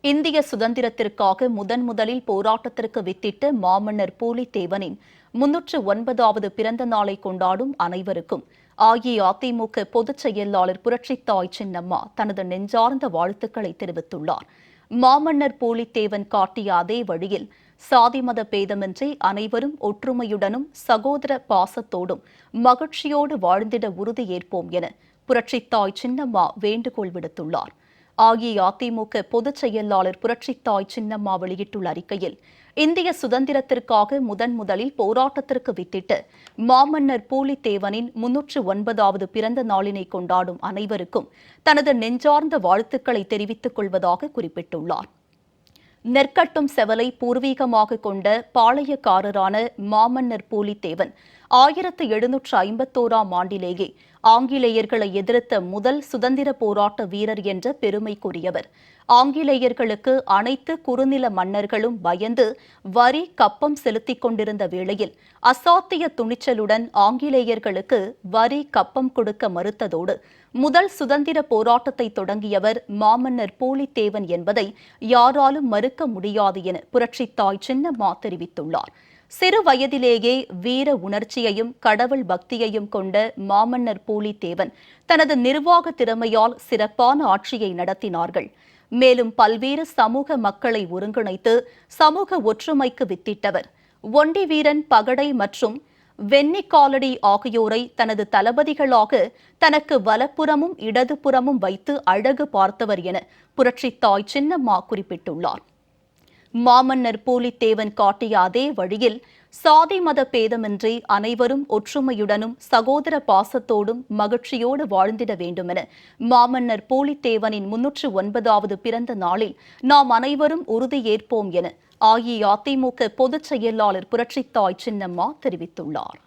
இந்திய சுதந்திரத்திற்காக முதலில் போராட்டத்திற்கு வித்திட்ட மாமன்னர் பூலித்தேவனின் 309வது பிறந்த நாளை கொண்டாடும் அனைவருக்கும் அஇஅதிமுக பொதுச் செயலாளர் புரட்சித்தாய் சின்னம்மா தனது நெஞ்சார்ந்த வாழ்த்துக்களை தெரிவித்துள்ளார். மாமன்னர் பூலித்தேவன் காட்டிய அதே வழியில் சாதி மத பேதமின்றி அனைவரும் ஒற்றுமையுடனும் சகோதர பாசத்தோடும் மகிழ்ச்சியோடு வாழ்ந்திட உறுதியேற்போம் என புரட்சித்தாய் சின்னம்மா வேண்டுகோள் விடுத்துள்ளார். அஇஅதிமுக பொதுச் செயலாளர் புரட்சித்தாய் சின்னம்மா வெளியிட்டுள்ள அறிக்கையில், இந்திய சுதந்திரத்திற்காக முதலில் போராட்டத்திற்கு வித்திட்டு மாமன்னர் பூலித்தேவனின் 309வது பிறந்த நாளினை கொண்டாடும் அனைவருக்கும் தனது நெஞ்சார்ந்த வாழ்த்துக்களை தெரிவித்துக் கொள்வதாக குறிப்பிட்டுள்ளார். நெற்கட்டும் செவலை பூர்வீகமாக கொண்ட பாளையக்காரரான மாமன்னர் பூலித்தேவன் 1751ஆம் ஆண்டிலேயே ஆங்கிலேயர்களை எதிர்த்த முதல் சுதந்திர போராட்ட வீரர் என்ற பெருமைக்குரியவர். ஆங்கிலேயர்களுக்கு அனைத்து குறுநில மன்னர்களும் பயந்து வரி கப்பம் செலுத்திக் கொண்டிருந்த வேளையில் அசாத்திய துணிச்சலுடன் ஆங்கிலேயர்களுக்கு வரி கப்பம் கொடுக்க மறுத்ததோடு முதல் சுதந்திர போராட்டத்தை தொடங்கியவர் மாமன்னர் பூலித்தேவன் என்பதை யாராலும் மறுக்க முடியாது என புரட்சித்தாய் சின்னம்மா தெரிவித்துள்ளார். சிறு வயதிலேயே வீர உணர்ச்சியையும் கடவுள் பக்தியையும் கொண்ட மாமன்னர் பூலித்தேவன் தனது நிர்வாக திறமையால் சிறப்பான ஆட்சியை நடத்தினார்கள். மேலும் பல்வேறு சமூக மக்களை ஒருங்கிணைத்து சமூக ஒற்றுமைக்கு வித்திட்டவர். ஒண்டி வீரன், பகடை மற்றும் வெண்ணிக்காலடி ஆகியோரை தனது தளபதிகளாக தனக்கு வலப்புறமும் இடதுபுறமும் வைத்து அழகு பார்த்தவர் என புரட்சித்தாய் சின்னம்மா குறிப்பிட்டுள்ளார். மாமன்னர் பூலித்தேவன் காட்டிய அதே வழியில் சாதி மத பேதமின்றி அனைவரும் ஒற்றுமையுடனும் சகோதர பாசத்தோடும் மகிழ்ச்சியோடு வாழ்ந்திட வேண்டுமென மாமன்னர் பூலித்தேவனின் 309வது பிறந்த நாளில் நாம் அனைவரும் உறுதியேற்போம் என அஇஅதிமுக பொதுச் செயலாளர் புரட்சித்தாய் சின்னம்மா தெரிவித்துள்ளார்.